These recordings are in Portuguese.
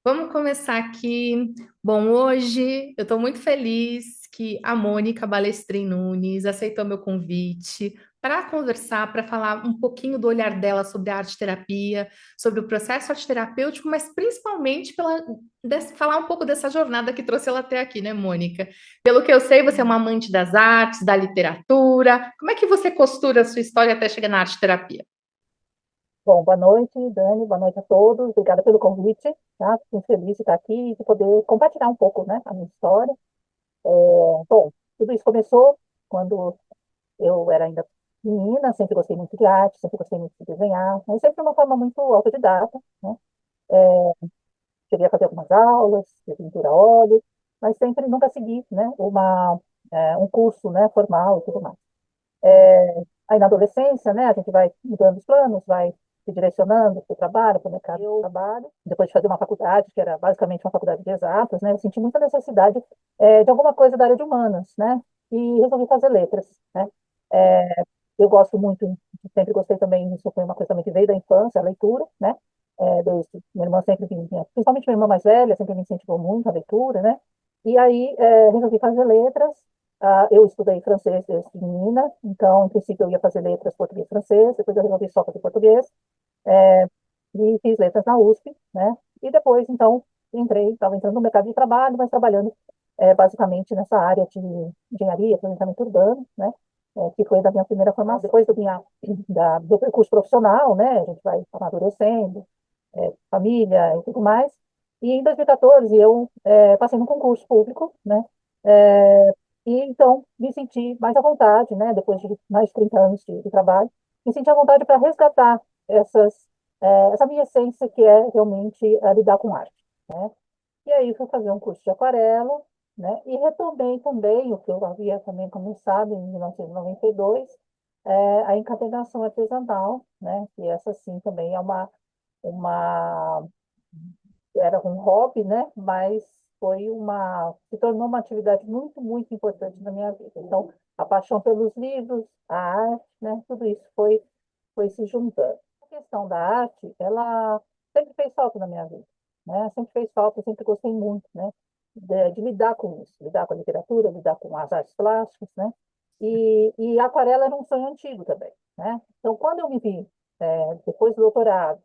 Vamos começar aqui. Bom, hoje eu estou muito feliz que a Mônica Balestrin Nunes aceitou meu convite para conversar, para falar um pouquinho do olhar dela sobre a arte-terapia, sobre o processo arte-terapêutico, mas principalmente falar um pouco dessa jornada que trouxe ela até aqui, né, Mônica? Pelo que eu sei, você é uma amante das artes, da literatura. Como é que você costura a sua história até chegar na arte-terapia? Bom, boa noite, Dani, boa noite a todos. Obrigada pelo convite, tá? Fico muito feliz de estar aqui e de poder compartilhar um pouco, né, a minha história. Bom, tudo isso começou quando eu era ainda menina, sempre gostei muito de arte, sempre gostei muito de desenhar, mas sempre de uma forma muito autodidata, né? Cheguei a fazer algumas aulas de pintura a óleo, mas sempre nunca segui, né, um curso, né, formal e tudo mais. Aí na adolescência, né, a gente vai mudando os planos, vai se direcionando para o trabalho, para o mercado de trabalho. Depois de fazer uma faculdade, que era basicamente uma faculdade de exatas, né, eu senti muita necessidade de alguma coisa da área de humanas, né, e resolvi fazer letras, né. É, eu gosto muito, sempre gostei também, isso foi uma coisa também que veio da infância, a leitura, né. Minha irmã sempre vinha, principalmente minha irmã mais velha, sempre me incentivou muito a leitura, né. E aí resolvi fazer letras. Eu estudei francês desde menina, então, em princípio, eu ia fazer letras português e francês, depois eu resolvi só fazer português, é, e fiz letras na USP, né? E depois, então, estava entrando no mercado de trabalho, mas trabalhando basicamente nessa área de engenharia, planejamento urbano, né? Que foi da minha primeira formação. Depois do percurso profissional, né? A gente vai amadurecendo, família e tudo mais. E em 2014 eu passei num concurso público, né? É, e então me senti mais à vontade, né? Depois de mais de 30 anos de trabalho, me senti à vontade para resgatar essa minha essência que é realmente lidar com arte, né? E aí fui fazer um curso de aquarela, né? E retomei também o que eu havia também começado em 1992, a encadernação artesanal, né? Que essa sim também é uma era um hobby, né? Mas se tornou uma atividade muito, muito importante na minha vida. Então, a paixão pelos livros, a arte, né? Tudo isso foi se juntando. A questão da arte, ela sempre fez falta na minha vida, né? Sempre fez falta, eu sempre gostei muito, né? De lidar com isso, lidar com a literatura, lidar com as artes plásticas, né? E a aquarela era um sonho antigo também, né? Então, quando eu me vi, depois do doutorado,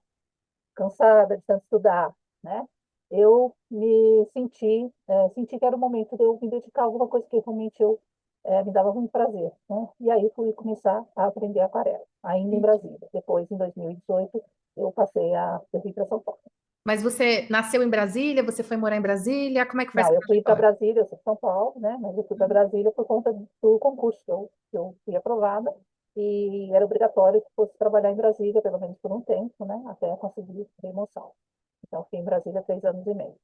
cansada de tanto estudar, né? Eu senti que era o momento de eu me dedicar a alguma coisa que realmente me dava muito prazer, né? E aí fui começar a aprender aquarela, ainda em Brasília. Depois, em 2018, eu vim para São Paulo. Mas você nasceu em Brasília? Você foi morar em Brasília? Como é que foi essa Não, eu fui para trajetória? Brasília, eu sou de São Paulo, né? Mas eu fui para Brasília por conta do concurso que eu fui aprovada e era obrigatório que fosse trabalhar em Brasília, pelo menos por um tempo, né? Até conseguir remoção. Então, fiquei em Brasília 3 anos e meio.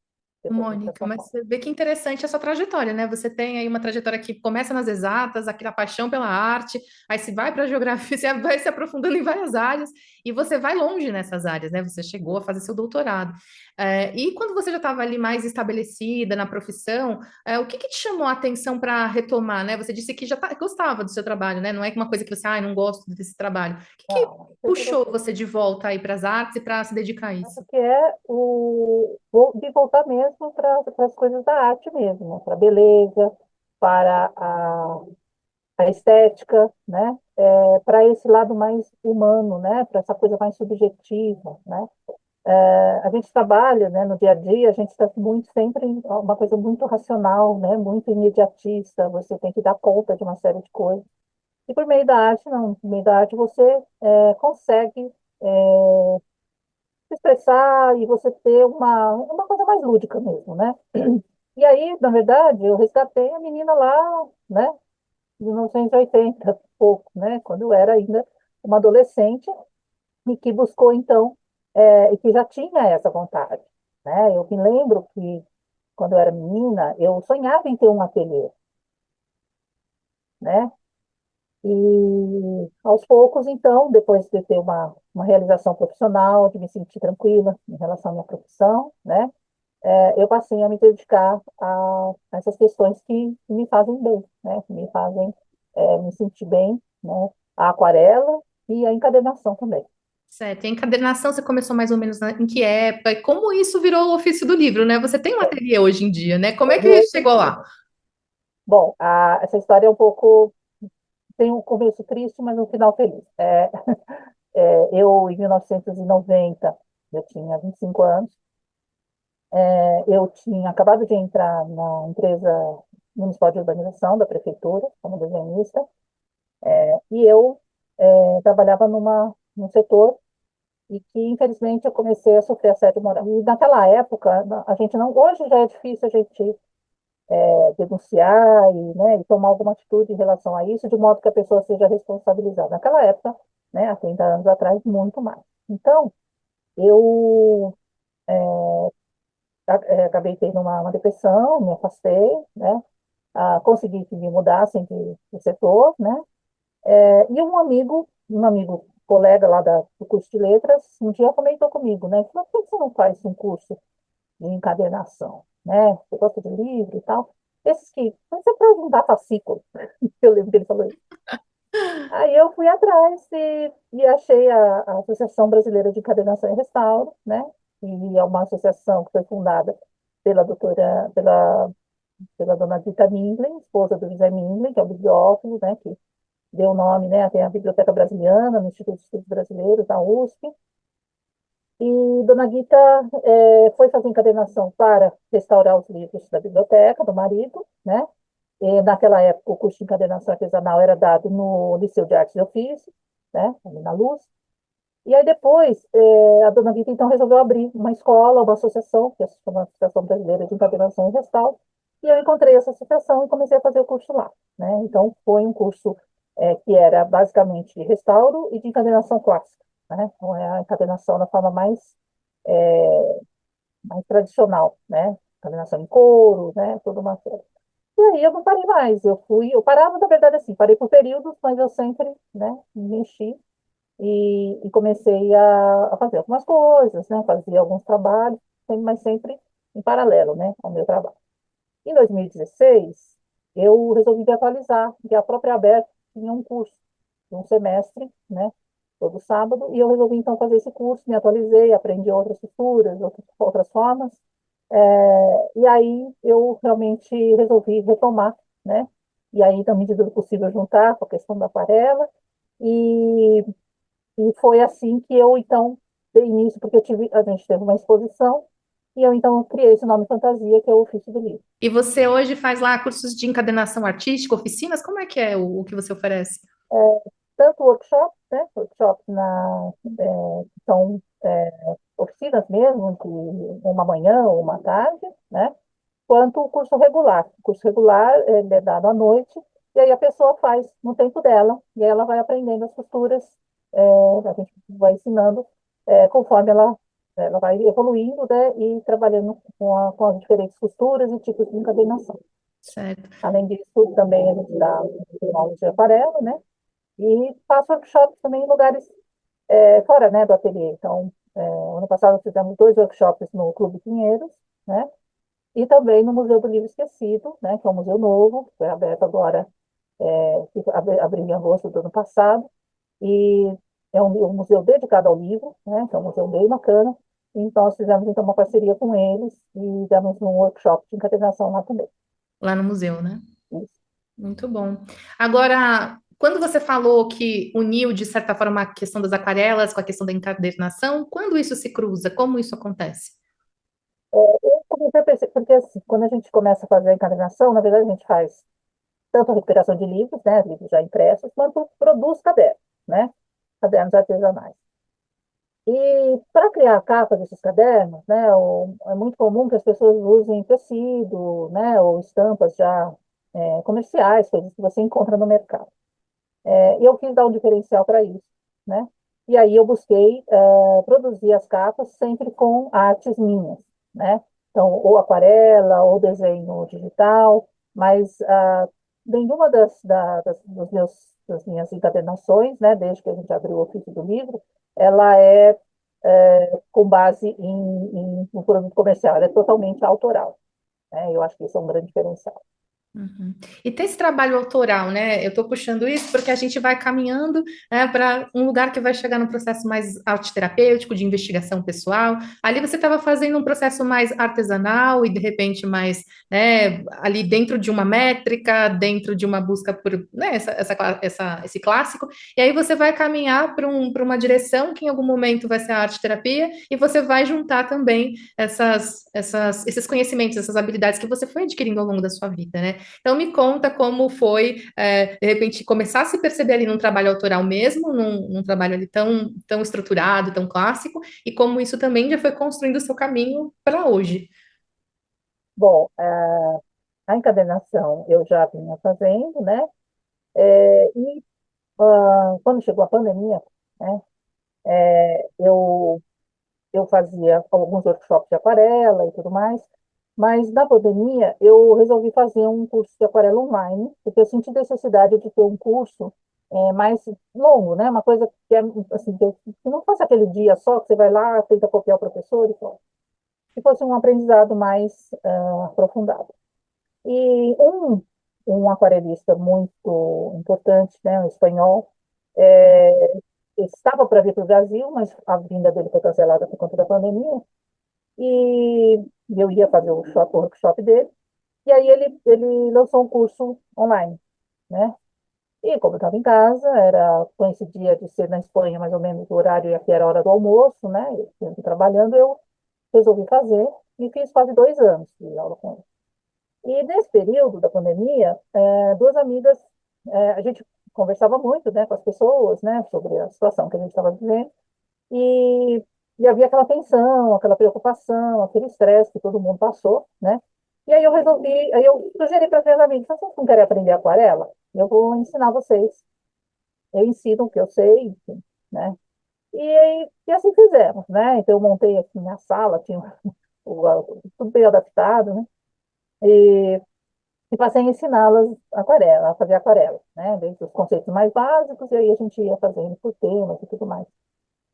Depois vim para Mônica, São mas Paulo. você vê que interessante a sua trajetória, né? Você tem aí uma trajetória que começa nas exatas, aquela paixão pela arte, aí você vai para a geografia, você vai se aprofundando em várias áreas e você vai longe nessas áreas, né? Você chegou a fazer seu doutorado. E quando você já estava ali mais estabelecida na profissão, o que que te chamou a atenção para retomar, né? Você disse que gostava do seu trabalho, né? Não é uma coisa que você, não gosto desse trabalho. O que que Não, eu sempre puxou gostei. você de volta aí para as artes e para se dedicar a Acho isso? que de voltar mesmo para as coisas da arte mesmo, para a beleza, para a estética, né? Para esse lado mais humano, né? Para essa coisa mais subjetiva, né? A gente trabalha, né, no dia a dia, a gente está muito sempre em uma coisa muito racional, né? Muito imediatista, você tem que dar conta de uma série de coisas. E por meio da arte, não. Por meio da arte você consegue se expressar e você ter uma coisa mais lúdica mesmo, né? E aí, na verdade, eu resgatei a menina lá, né, de 1980, pouco, né, quando eu era ainda uma adolescente e que buscou, então, e que já tinha essa vontade, né? Eu me lembro que, quando eu era menina, eu sonhava em ter um ateliê, né? E aos poucos, então, depois de ter uma realização profissional, de me sentir tranquila em relação à minha profissão, né? Eu passei a me dedicar a essas questões que me fazem bem, né? Que me fazem me sentir bem, né? A aquarela e a encadernação também. Certo. E a encadernação você começou mais ou menos em que época? E como isso virou o ofício do livro, né? Você tem um ateliê hoje em dia, né? Como é que Hoje em chegou dia. lá? Bom, essa história é um pouco, tem um começo triste, mas um final feliz. Eu, em 1990, eu tinha 25 anos, eu tinha acabado de entrar na empresa municipal de urbanização da prefeitura, como desenhista, e eu trabalhava num setor e que, infelizmente, eu comecei a sofrer assédio moral. E naquela época, a gente não, hoje já é difícil a gente denunciar e tomar alguma atitude em relação a isso, de modo que a pessoa seja responsabilizada. Naquela época, né, há 30 anos atrás, muito mais. Então, eu acabei tendo uma depressão, me afastei, né, consegui que me mudassem de setor, né, e um amigo colega lá do curso de letras, um dia comentou comigo, né, falou, por que você não faz um curso de encadernação, né, você gosta de livro e tal, esses que, você pode juntar fascículo, eu lembro que ele falou isso. Aí eu fui atrás e achei a Associação Brasileira de Encadernação e Restauro, né, e é uma associação que foi fundada pela dona Dita Mindlin, esposa do José Mindlin, que é o bibliófilo, né, que deu nome, né, tem a Biblioteca Brasiliana, no Instituto de Estudos Brasileiros, na USP. E dona Guita foi fazer encadernação para restaurar os livros da biblioteca do marido, né? E naquela época, o curso de encadernação artesanal era dado no Liceu de Artes e Ofícios, né? Ali na Luz. E aí depois, a dona Guita então resolveu abrir uma escola, uma associação, que é a Associação Brasileira de Encadernação e Restauro, e eu encontrei essa associação e comecei a fazer o curso lá, né? Então, foi um curso que era basicamente de restauro e de encadernação clássica, né? Então, é a encadernação da forma mais tradicional, né? Encadernação em couro, né? Toda uma série. E aí eu não parei mais, eu parava, na verdade, assim, parei por períodos, mas eu sempre, né, me mexi e comecei a fazer algumas coisas, né? Fazia alguns trabalhos, mas sempre em paralelo, né, ao meu trabalho. Em 2016, eu resolvi me atualizar, porque a própria ABERT tinha um curso de um semestre, né, todo sábado, e eu resolvi então fazer esse curso, me atualizei, aprendi outras costuras, outras formas, e aí eu realmente resolvi retomar, né, e aí, na medida do possível, juntar com a questão da aquarela, e e foi assim que eu, então, dei início, porque a gente teve uma exposição, e eu, então, criei esse nome fantasia, que é o ofício do livro. E você hoje faz lá cursos de encadernação artística, oficinas? Como é que é o que você oferece? É, tanto workshops, né, workshops são oficinas mesmo, de uma manhã ou uma tarde, né, quanto o curso regular. O curso regular ele é dado à noite, e aí a pessoa faz no tempo dela, e aí ela vai aprendendo as costuras, a gente vai ensinando conforme ela vai evoluindo, né, e trabalhando com as diferentes costuras e tipos de encadernação. Certo. Além disso, também a gente dá aulas de aquarela, né, e faço workshops também em lugares fora, né, do ateliê. Então, ano passado fizemos 2 workshops no Clube Pinheiros, né, e também no Museu do Livro Esquecido, né, que é um museu novo, que foi aberto agora, que abriu em agosto do ano passado, e é um museu dedicado ao livro, né, que é um museu bem bacana. Então, nós fizemos então uma parceria com eles e demos um workshop de encadernação lá também. Lá no museu, né? Isso. Muito bom. Agora, quando você falou que uniu, de certa forma, a questão das aquarelas com a questão da encadernação, quando isso se cruza? Como isso acontece? Eu comecei a perceber, porque assim, quando a gente começa a fazer a encadernação, na verdade a gente faz tanto a recuperação de livros, né, livros já impressos, quanto produz cadernos, né, cadernos artesanais. E para criar a capa desses cadernos, né, é muito comum que as pessoas usem tecido, né, ou estampas já comerciais, coisas que você encontra no mercado. E eu quis dar um diferencial para isso, né? E aí eu busquei produzir as capas sempre com artes minhas, né? Então, ou aquarela, ou desenho digital, mas nenhuma das minhas encadernações, né, desde que a gente abriu o ofício do livro, ela com base em um produto comercial, ela é totalmente autoral, né? Eu acho que isso é um grande diferencial. Uhum. E ter esse trabalho autoral, né? Eu estou puxando isso porque a gente vai caminhando, né, para um lugar que vai chegar no processo mais arte-terapêutico, de investigação pessoal. Ali você estava fazendo um processo mais artesanal e, de repente, mais, né, ali dentro de uma métrica, dentro de uma busca por, né, esse clássico. E aí você vai caminhar para uma direção que em algum momento vai ser a arte-terapia e você vai juntar também esses conhecimentos, essas habilidades que você foi adquirindo ao longo da sua vida, né? Então, me conta como foi, de repente, começar a se perceber ali num trabalho autoral mesmo, num trabalho ali tão estruturado, tão clássico, e como isso também já foi construindo o seu caminho para hoje. Bom, a encadernação eu já vinha fazendo, né? E quando chegou a pandemia, né? Eu fazia alguns workshops de aquarela e tudo mais, mas na pandemia eu resolvi fazer um curso de aquarela online, porque eu senti necessidade de ter um curso mais longo, né? Uma coisa que é assim, que não fosse aquele dia só que você vai lá, tenta copiar o professor e pronto. Que fosse um aprendizado mais aprofundado. E um aquarelista muito importante, né, um espanhol, é, estava para vir para o Brasil, mas a vinda dele foi cancelada por conta da pandemia, e eu ia fazer o workshop dele, e aí ele lançou um curso online, né? E como eu estava em casa, coincidia de ser na Espanha, mais ou menos o horário, e aqui era a hora do almoço, né? Eu estou trabalhando, eu resolvi fazer, e fiz quase 2 anos de aula com ele. E nesse período da pandemia, duas amigas, a gente conversava muito, né, com as pessoas, né, sobre a situação que a gente estava vivendo, e, e havia aquela tensão, aquela preocupação, aquele estresse que todo mundo passou, né? E aí eu sugeri para as minhas amigas: vocês não querem aprender aquarela? Eu vou ensinar vocês. Eu ensino o que eu sei, enfim, né? E assim fizemos, né? Então eu montei aqui minha sala, tinha tudo bem adaptado, né? E passei a ensiná-las aquarela, a fazer aquarela, né? Desde os conceitos mais básicos, e aí a gente ia fazendo por temas e tudo mais.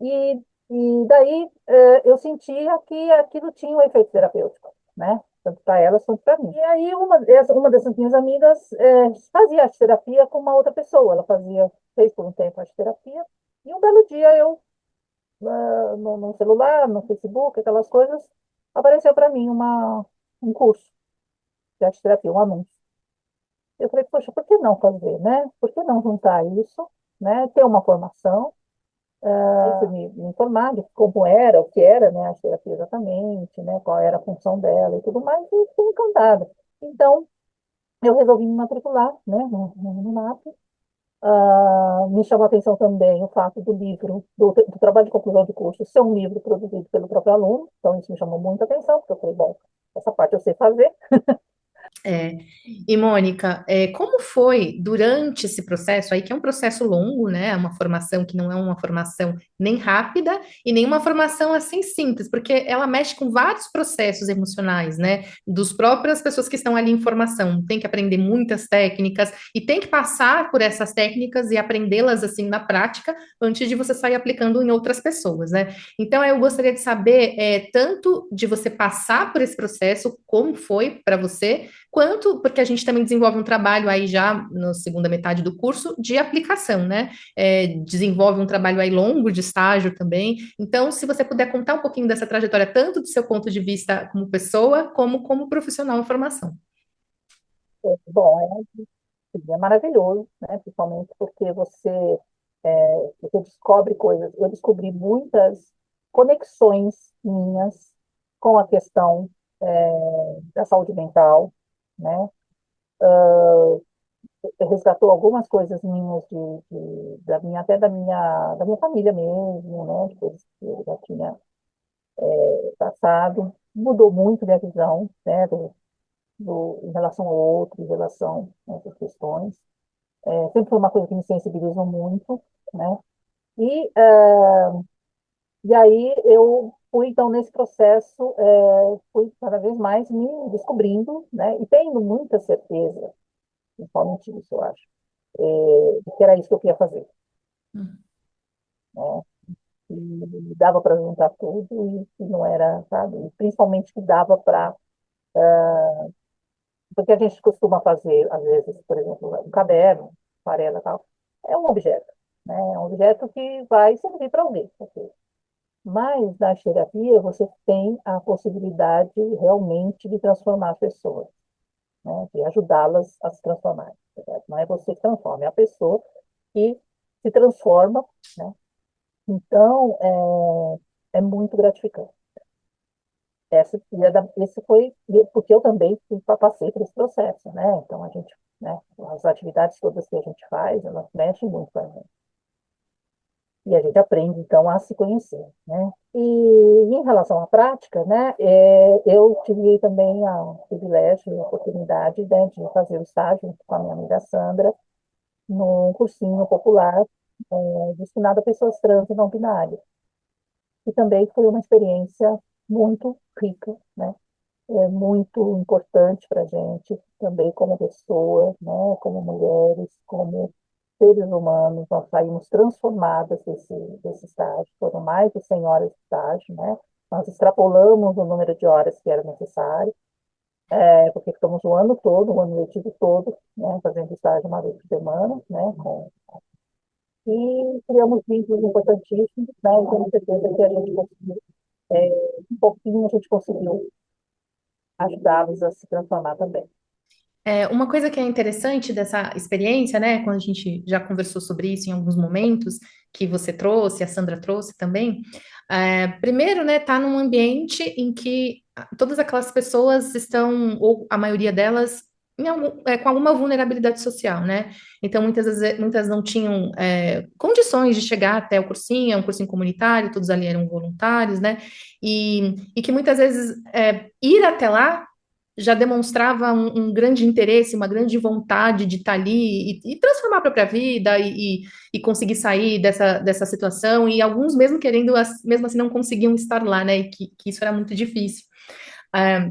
E, e daí eu sentia que aquilo tinha um efeito terapêutico, né? Tanto para elas quanto para mim. E aí uma dessas minhas amigas fazia arte terapia com uma outra pessoa. Ela fez por um tempo arte terapia. E um belo dia eu, no celular, no Facebook, aquelas coisas, apareceu para mim um curso de arte terapia, um anúncio. Eu falei: poxa, por que não fazer, né? Por que não juntar isso, né? Ter uma formação. Aí fui me informar de como era, o que era, né, a terapia exatamente, né, qual era a função dela e tudo mais, e fiquei encantada. Então, eu resolvi me matricular, né, no MAP. Me chamou a atenção também o fato do livro, do trabalho de conclusão de curso, ser um livro produzido pelo próprio aluno, então isso me chamou muita atenção, porque eu falei: bom, essa parte eu sei fazer. É. E Mônica, como foi durante esse processo aí, que é um processo longo, né? Uma formação que não é uma formação nem rápida e nem uma formação assim simples, porque ela mexe com vários processos emocionais, né? Dos próprias pessoas que estão ali em formação. Tem que aprender muitas técnicas e tem que passar por essas técnicas e aprendê-las assim na prática antes de você sair aplicando em outras pessoas, né? Então eu gostaria de saber tanto de você passar por esse processo, como foi para você quanto porque a gente também desenvolve um trabalho aí já na segunda metade do curso de aplicação, né? Desenvolve um trabalho aí longo de estágio também. Então, se você puder contar um pouquinho dessa trajetória, tanto do seu ponto de vista como pessoa, como como profissional em formação. Bom, é maravilhoso, né, principalmente porque você descobre coisas. Eu descobri muitas conexões minhas com a questão da saúde mental, né? Resgatou algumas coisas minhas até da minha família mesmo, né? De coisas que eu já tinha passado. Mudou muito minha visão, né? Em relação ao outro, em relação a essas questões. Sempre foi uma coisa que me sensibilizou muito, né? E, e aí eu fui, então, nesse processo, fui cada vez mais me descobrindo, né? E tendo muita certeza, principalmente isso, eu acho, de que era isso que eu queria fazer, né? E dava para juntar tudo e não era, sabe? E principalmente que dava para porque a gente costuma fazer, às vezes, por exemplo, um caderno, aquarela e tal, é um objeto, né? É um objeto que vai servir para alguém. Ok? Mas na terapia você tem a possibilidade realmente de transformar as pessoas, né? De ajudá-las a se transformar. Certo? Não é você que transforma, é a pessoa que se transforma, né? Então, é muito gratificante. Esse foi porque eu também passei por esse processo, né? Então, a gente, né? As atividades todas que a gente faz, elas mexem muito com a gente. E a gente aprende, então, a se conhecer, né? E em relação à prática, né? Eu tive também o privilégio, a oportunidade, né, de fazer o estágio com a minha amiga Sandra, num cursinho popular, destinado a pessoas trans e não binárias. E também foi uma experiência muito rica, né? Muito importante para a gente, também como pessoas, né? Como mulheres, como seres humanos, nós saímos transformadas desse estágio. Foram mais de 100 horas de estágio, né? Nós extrapolamos o número de horas que era necessário, porque ficamos o ano todo, o ano letivo todo, né? Fazendo estágio uma vez por semana, né? E criamos vínculos importantíssimos, né? E tenho certeza que a gente conseguiu, um pouquinho a gente conseguiu ajudá-los a se transformar também. Uma coisa que é interessante dessa experiência, né, quando a gente já conversou sobre isso em alguns momentos, que você trouxe, a Sandra trouxe também, primeiro, né, tá num ambiente em que todas aquelas pessoas estão, ou a maioria delas, com alguma vulnerabilidade social, né? Então, muitas vezes, muitas não tinham condições de chegar até o cursinho, é um cursinho comunitário, todos ali eram voluntários, né? E que muitas vezes ir até lá já demonstrava um grande interesse, uma grande vontade de estar ali e transformar a própria vida e conseguir sair dessa situação, e alguns mesmo querendo, mesmo assim, não conseguiam estar lá, né? E que isso era muito difícil. Ah,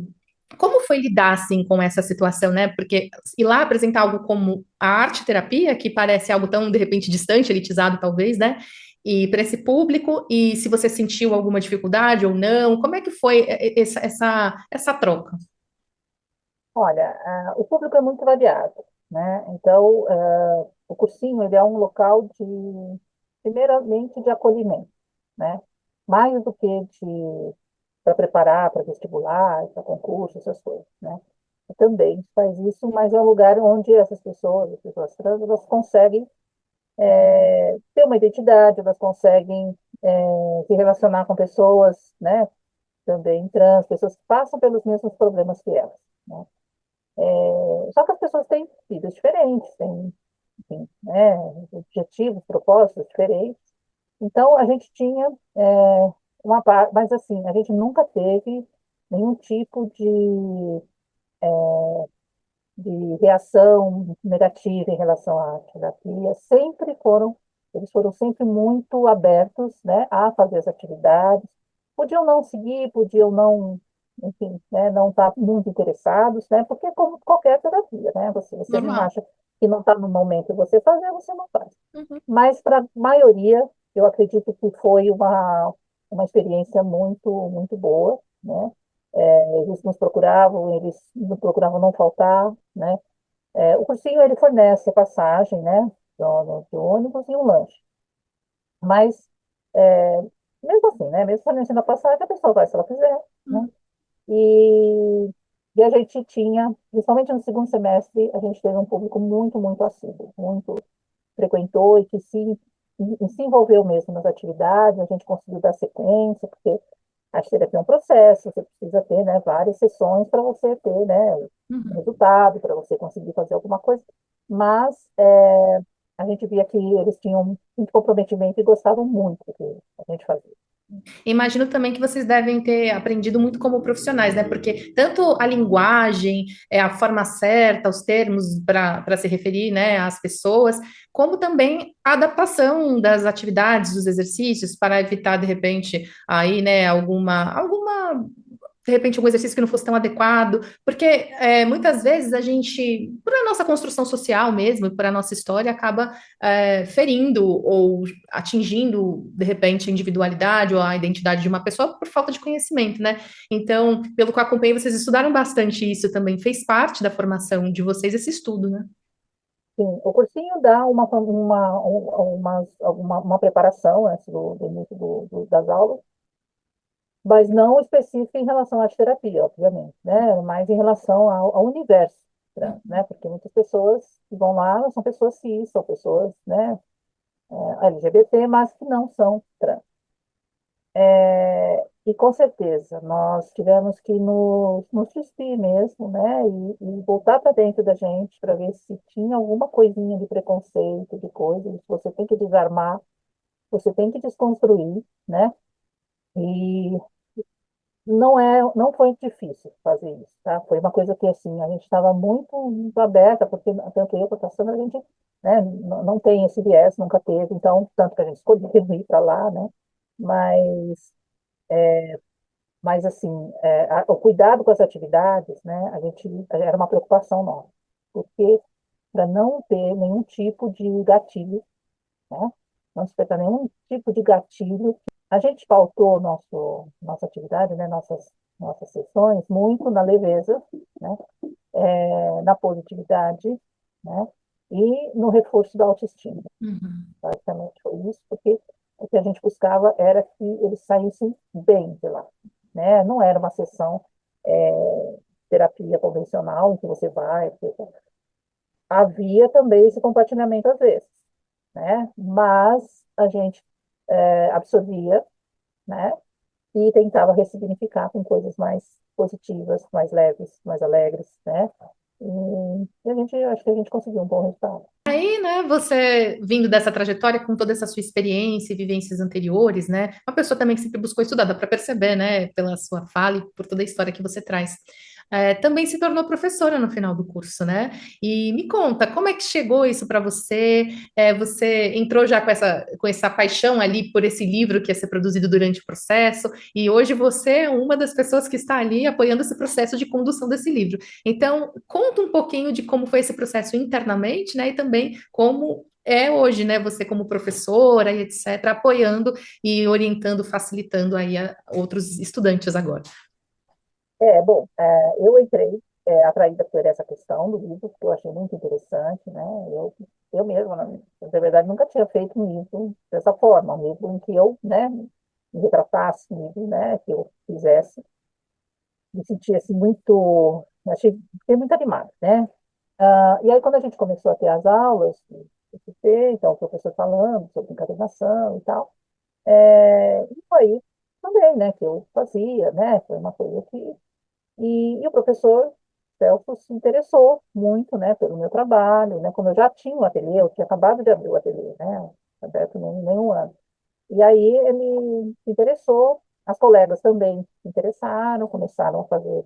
como foi lidar, assim, com essa situação, né? Porque ir lá apresentar algo como a arte-terapia, que parece algo tão, de repente, distante, elitizado, talvez, né? E para esse público, e se você sentiu alguma dificuldade ou não, como é que foi essa troca? Olha, o público é muito variado, né? Então, o cursinho ele é um local primeiramente, de acolhimento, né? Mais do que de para preparar para vestibular, para concurso, essas coisas, né? Também faz isso, mas é um lugar onde essas pessoas, as pessoas trans, elas conseguem ter uma identidade, elas conseguem se relacionar com pessoas, né? Também trans, pessoas que passam pelos mesmos problemas que elas, né? Só que as pessoas têm vidas diferentes, têm, enfim, né, objetivos, propósitos diferentes. Então, a gente tinha uma parte, mas assim, a gente nunca teve nenhum tipo de reação negativa em relação à terapia. Eles foram sempre muito abertos, né, a fazer as atividades. Podiam não seguir, podiam não, enfim, né, não estar muito interessados, né, porque é como qualquer terapia, né, você não Normal. acha que não está no momento de você fazer, você não faz. Uhum. Mas para a maioria, eu acredito que foi uma experiência muito boa, né? Eles nos procuravam não faltar, né? O cursinho ele fornece a passagem, né? De ônibus e um lanche. Mas, é, mesmo assim, né? Mesmo fornecendo a passagem, a pessoa vai se ela quiser, né? E, e a gente tinha, principalmente no segundo semestre, a gente teve um público muito assíduo, muito frequentou e se envolveu mesmo nas atividades, a gente conseguiu dar sequência, porque a terapia é um processo, você precisa ter, né, várias sessões para você ter, né, um Uhum. resultado, para você conseguir fazer alguma coisa, mas a gente via que eles tinham muito comprometimento e gostavam muito do que a gente fazia. Imagino também que vocês devem ter aprendido muito como profissionais, né? Porque tanto a linguagem, a forma certa, os termos para se referir, né, às pessoas, como também a adaptação das atividades, dos exercícios, para evitar, de repente, aí, né, alguma de repente, algum exercício que não fosse tão adequado, porque muitas vezes a gente, por a nossa construção social mesmo, por a nossa história, acaba ferindo ou atingindo, de repente, a individualidade ou a identidade de uma pessoa por falta de conhecimento, né? Então, pelo que eu acompanhei, vocês estudaram bastante isso também, fez parte da formação de vocês esse estudo, né? Sim, o cursinho dá uma preparação antes do início das aulas, mas não específica em relação à arte terapia, obviamente, né? Mas em relação ao universo trans, né? Porque muitas pessoas que vão lá são pessoas cis, são pessoas, né, LGBT, mas que não são trans. E com certeza nós tivemos que nos despir mesmo, né? E voltar para dentro da gente para ver se tinha alguma coisinha de preconceito, de coisas. Você tem que desarmar, você tem que desconstruir, né? E não foi difícil fazer isso, tá? Foi uma coisa que, assim, a gente estava muito aberta, porque tanto eu quanto a Sandra, a gente, né, não tem esse viés, nunca teve, então, tanto que a gente escolheu ir para lá, né? Mas, assim, o cuidado com as atividades, né, a gente, era uma preocupação nossa, porque para não ter nenhum tipo de gatilho, né? Não despertar nenhum tipo de gatilho. A gente pautou nossa atividade, né, nossas sessões, muito na leveza, né, na positividade, né, e no reforço da autoestima. Uhum. Basicamente foi isso, porque o que a gente buscava era que eles saíssem bem de lá, né? Não era uma sessão terapia convencional, em que você vai. Havia também esse compartilhamento às vezes, né? Mas a gente absorvia, né? E tentava ressignificar com coisas mais positivas, mais leves, mais alegres, né? Acho que a gente conseguiu um bom resultado. Aí, né, você vindo dessa trajetória com toda essa sua experiência e vivências anteriores, né, uma pessoa também que sempre buscou estudar, dá para perceber, né, pela sua fala e por toda a história que você traz. Também se tornou professora no final do curso, né? E me conta, como é que chegou isso para você? Você entrou já com essa paixão ali por esse livro que ia ser produzido durante o processo, e hoje você é uma das pessoas que está ali apoiando esse processo de condução desse livro. Então, conta um pouquinho de como foi esse processo internamente, né? E também como é hoje, né? Você como professora e etc., apoiando e orientando, facilitando aí a outros estudantes agora. Bom, eu entrei atraída por essa questão do livro, que eu achei muito interessante, né? Eu mesma, na verdade, nunca tinha feito um livro dessa forma, um livro em que eu, né, me retratasse, um livro, né, que eu fizesse, me sentia assim fiquei muito animada, né? E aí, quando a gente começou a ter as aulas, então o professor falando sobre encadernação e tal, e foi também, né, que eu fazia, né? Foi uma coisa que e o professor Celso se interessou muito, né, pelo meu trabalho, né, como eu já tinha um ateliê, eu tinha acabado de abrir o ateliê, né, aberto nem um ano. E aí ele se interessou, as colegas também se interessaram, começaram a fazer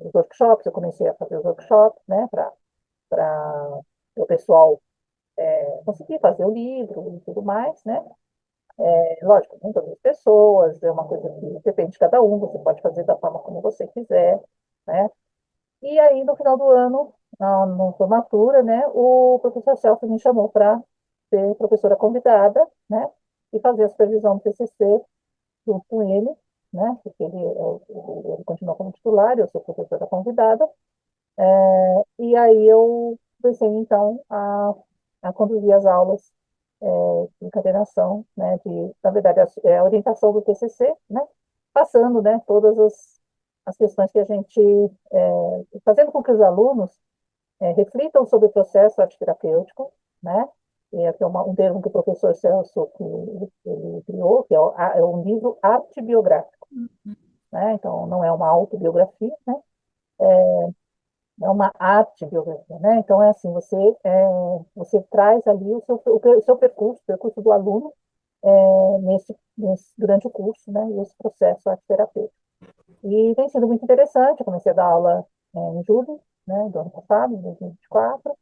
os workshops, eu comecei a fazer os workshops, né, para o pessoal conseguir fazer o livro e tudo mais, né. Lógico, nem todas as pessoas, é uma coisa que depende de cada um, você pode fazer da forma como você quiser, né. E aí, no final do ano, na formatura, né, o professor Celso me chamou para ser professora convidada, né, e fazer a supervisão do TCC junto com ele, né, porque ele continua como titular, eu sou professora convidada. E aí eu comecei, então, a conduzir as aulas de encadernação, né, na verdade, a orientação do TCC, né, passando, né, todas as questões que a gente, fazendo com que os alunos reflitam sobre o processo arte-terapêutico, né, e aqui é um termo que o professor Celso que ele criou, que é um livro arte-biográfico, né, então não é uma autobiografia, né, é uma arte-biografia, né, então é assim, você traz ali o seu percurso, o percurso do aluno, durante o curso, né, e esse processo arte-terapêutico. E tem sido muito interessante. Eu comecei a dar aula em julho, né, do ano passado, de 2024.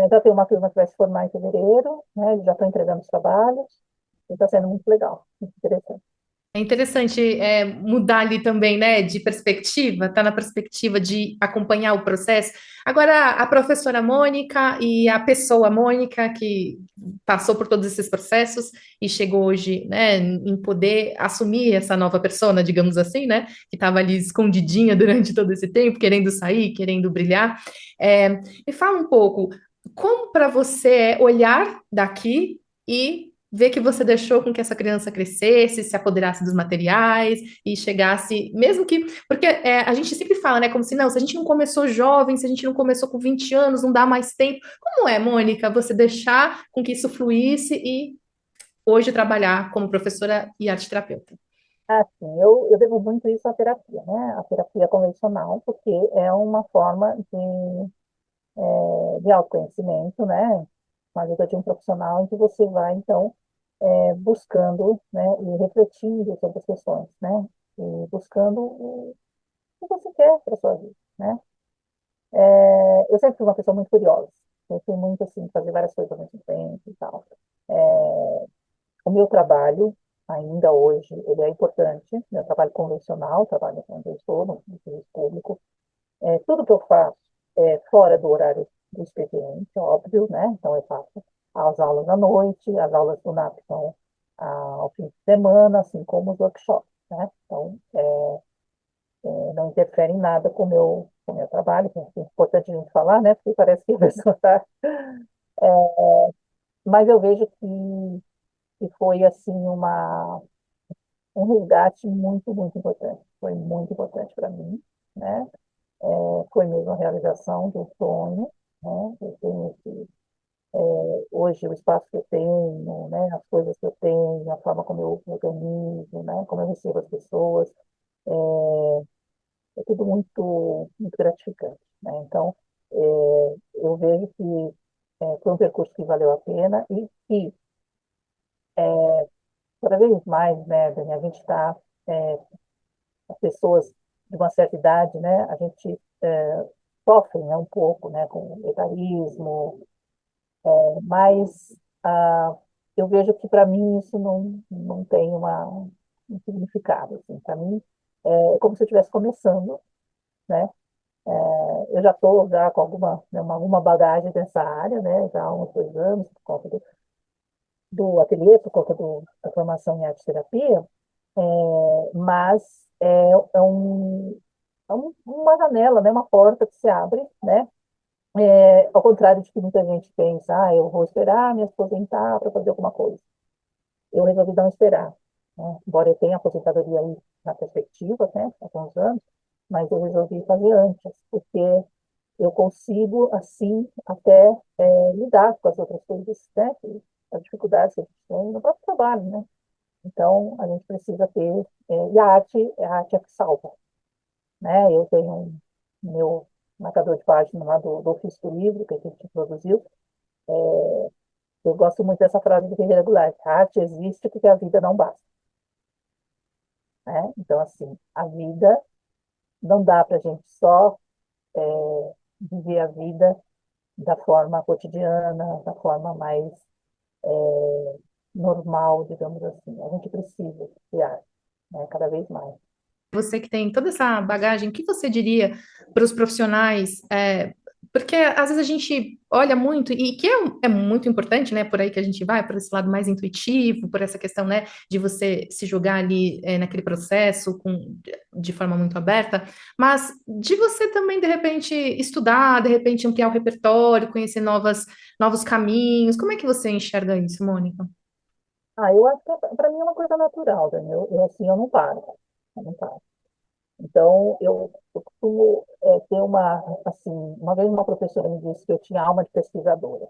Já tem uma turma que vai se formar em fevereiro, né, eles já estão entregando os trabalhos, e está sendo muito legal, muito interessante. É interessante mudar ali também, né, de perspectiva, tá na perspectiva de acompanhar o processo. Agora, a professora Mônica e a pessoa Mônica, que passou por todos esses processos e chegou hoje, né, em poder assumir essa nova persona, digamos assim, né, que estava ali escondidinha durante todo esse tempo, querendo sair, querendo brilhar. É, Me fala um pouco, como para você é olhar daqui e ver que você deixou com que essa criança crescesse, se apoderasse dos materiais e chegasse, mesmo que, porque a gente sempre fala, né, como se não, se a gente não começou jovem, se a gente não começou com 20 anos, não dá mais tempo. Como é, Mônica, você deixar com que isso fluísse e hoje trabalhar como professora e arte terapeuta? Assim, eu devo muito isso à terapia, né? A terapia convencional, porque é uma forma de autoconhecimento, né? Uma ajuda de um profissional em que você vai, então, buscando, né? E refletindo sobre as questões, né? E buscando o que você quer para sua vida, né? Eu sempre fui uma pessoa muito curiosa. Eu fui muito, assim, fazer várias coisas ao mesmo tempo e tal. O meu trabalho, ainda hoje, ele é importante. Meu trabalho convencional, trabalho onde eu estou, no serviço público. Tudo que eu faço é fora do horário do expediente, óbvio, né? Então, eu faço as aulas à noite, as aulas do NAP são ao fim de semana, assim como os workshops, né? Então, não interfere em nada com o meu trabalho, que é importante a gente falar, né? Porque parece que a pessoa está... Mas eu vejo que foi, assim, um resgate muito, muito importante. Foi muito importante para mim, né? Foi mesmo a realização do sonho, né? Eu tenho hoje o espaço que eu tenho, né? As coisas que eu tenho, a forma como eu organizo, né? Como eu recebo as pessoas, é tudo muito, muito gratificante, né? Então, eu vejo que foi um percurso que valeu a pena e que cada vez mais, né, Dani, a gente está, as pessoas de uma certa idade, né? A gente sofre, né, um pouco, né, com o etarismo, mas eu vejo que para mim isso não tem um significado. Assim. Para mim é como se eu estivesse começando, né? Eu já estou já com alguma bagagem dessa área, né? Já há uns 2 anos, por conta do ateliê, por conta da formação em arte terapia, mas uma janela, né? Uma porta que se abre, né? Ao contrário de que muita gente pensa, eu vou esperar me aposentar para fazer alguma coisa. Eu resolvi não esperar, né? Embora eu tenha aposentadoria aí na perspectiva, né, há alguns anos, mas eu resolvi fazer antes, porque eu consigo, assim, até lidar com as outras coisas, né, as dificuldades que a gente tem no próprio trabalho, né? Então, a gente precisa ter, e a arte é que salva, né? Eu tenho meu marcador de página lá do ofício do livro, que a gente produziu. Eu gosto muito dessa frase do Ferreira Goulart: a arte existe porque a vida não basta, né? Então, assim, a vida não dá para a gente só viver a vida da forma cotidiana, da forma mais normal, digamos assim. A gente precisa de arte, né? Cada vez mais. Você que tem toda essa bagagem, o que você diria para os profissionais? Porque às vezes a gente olha muito, e que é muito importante, né? Por aí que a gente vai, por esse lado mais intuitivo, por essa questão, né, de você se jogar ali naquele processo de forma muito aberta, mas de você também, de repente, estudar, de repente ampliar o repertório, conhecer novos caminhos. Como é que você enxerga isso, Mônica? Eu acho que para mim é uma coisa natural, Daniel. Assim, eu não paro. Eu não paro. Então, eu costumo ter assim, uma vez uma professora me disse que eu tinha alma de pesquisadora,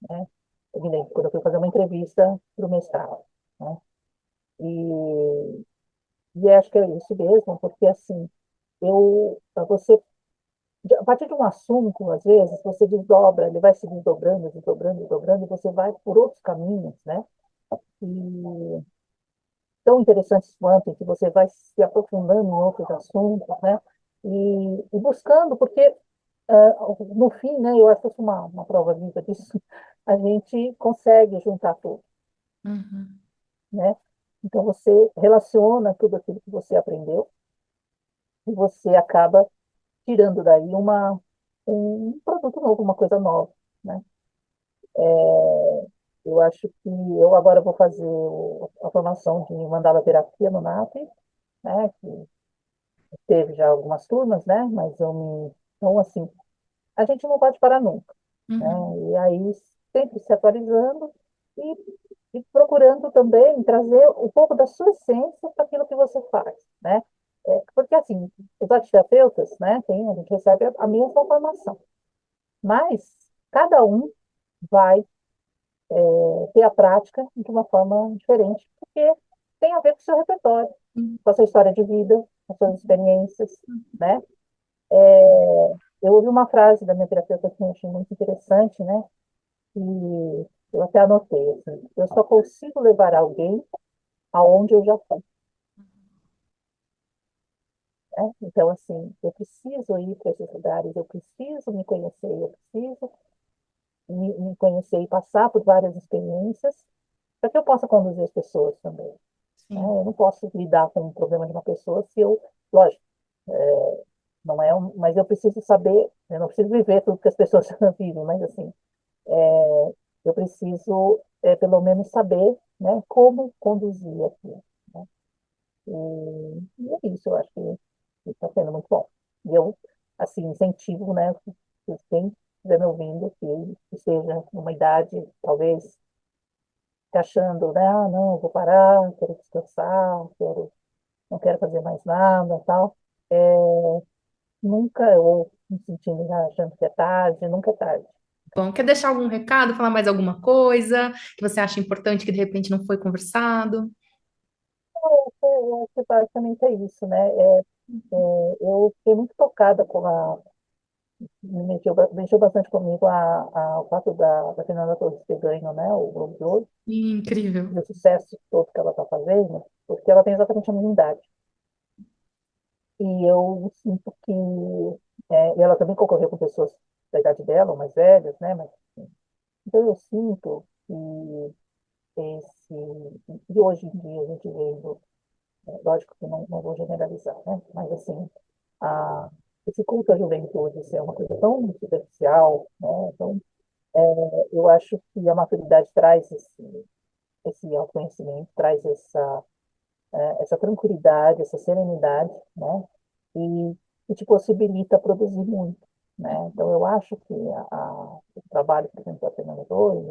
né? Eu me lembro quando eu fui fazer uma entrevista para o mestrado, né? E, e acho que é isso mesmo, porque assim, você, a partir de um assunto, às vezes, você desdobra, ele vai se desdobrando, desdobrando, desdobrando, e você vai por outros caminhos, né? E tão interessantes quanto, em que você vai se aprofundando em outros assuntos, né? E buscando, porque no fim, né, eu acho que isso é uma prova viva disso, a gente consegue juntar tudo, Uhum. né? Então, você relaciona tudo aquilo que você aprendeu e você acaba tirando daí um produto novo, uma coisa nova, né? Eu acho que eu agora vou fazer a formação de mandala terapia no NAP, né? Que teve já algumas turmas, né? Mas eu me... Então, assim, a gente não pode parar nunca, né? Uhum. E aí, sempre se atualizando e, e procurando também trazer um pouco da sua essência para aquilo que você faz, né? Porque, assim, os arteterapeutas, né? A gente recebe a mesma formação, mas cada um vai ter a prática de uma forma diferente, porque tem a ver com o seu repertório, com a sua história de vida, com as suas experiências, né? Eu ouvi uma frase da minha terapeuta que eu achei muito interessante, né? E eu até anotei, assim, eu só consigo levar alguém aonde eu já fui, né? Então, assim, eu preciso ir para esses lugares, eu preciso me conhecer, eu preciso me conhecer e passar por várias experiências para que eu possa conduzir as pessoas também, né? Sim. Eu não posso lidar com o problema de uma pessoa se eu, lógico, não é mas eu preciso saber, eu não preciso viver tudo que as pessoas vivem, mas assim, eu preciso pelo menos saber, né, como conduzir aquilo, né? E é isso, eu acho que está sendo muito bom. E eu, assim, incentivo, né, que quem estiver me ouvindo, que esteja numa idade, talvez, tá achando, né, ah, não, vou parar, quero descansar, não quero fazer mais nada, tal. Nunca, ou me sentindo já achando que é tarde, nunca é tarde. Bom, quer deixar algum recado, falar mais alguma coisa que você acha importante que de repente não foi conversado? Eu acho que basicamente é isso, né? Eu fiquei muito tocada com mexeu bastante comigo o fato da Fernanda Torres ter ganho, né, o Globo de Ouro, Incrível. e o sucesso todo que ela está fazendo, porque ela tem exatamente a minha idade. E eu sinto que e ela também concorreu com pessoas da idade dela, ou mais velhas, né? Mas, enfim. Então eu sinto que esse e hoje em dia a gente vendo, lógico que não vou generalizar, né? Mas assim, a, esse culto à juventude, isso é uma coisa tão superficial, né? Então, eu acho que a maturidade traz esse autoconhecimento, traz essa tranquilidade, essa serenidade, né? E, e te possibilita produzir muito, né? Então, eu acho que o trabalho, por exemplo, da Fernanda Torres,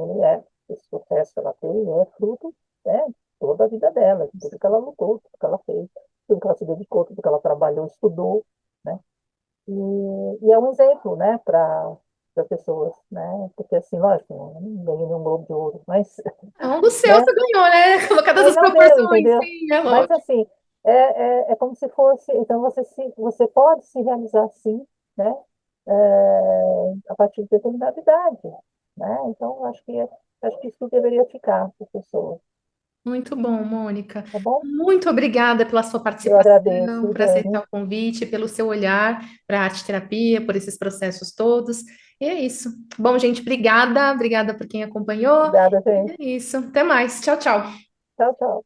esse sucesso que ela teve é fruto, né, toda a vida dela, de tudo que ela lutou, tudo que ela fez, tudo que ela se dedicou, tudo que ela trabalhou, estudou, né? E é um exemplo, né, para pessoas, né? Porque, assim, lógico, eu não ganhei nenhum Globo de Ouro, mas, Um do seu né? você ganhou, né? Colocadas Mas as não deu, proporções, entendeu? sim, é Mas lógico. assim, é como se fosse, então você pode se realizar sim, né? A partir de determinada idade, né? Então, acho que isso deveria ficar para as pessoas, Muito bom, Mônica. tá bom? Muito obrigada pela sua Eu participação, agradeço, por aceitar Dani. o convite, pelo seu olhar para a arte terapia, por esses processos todos. E é isso. Bom, gente, obrigada. Obrigada por quem acompanhou. Obrigada, E gente. é isso. Até mais. Tchau, tchau. Tchau, tchau.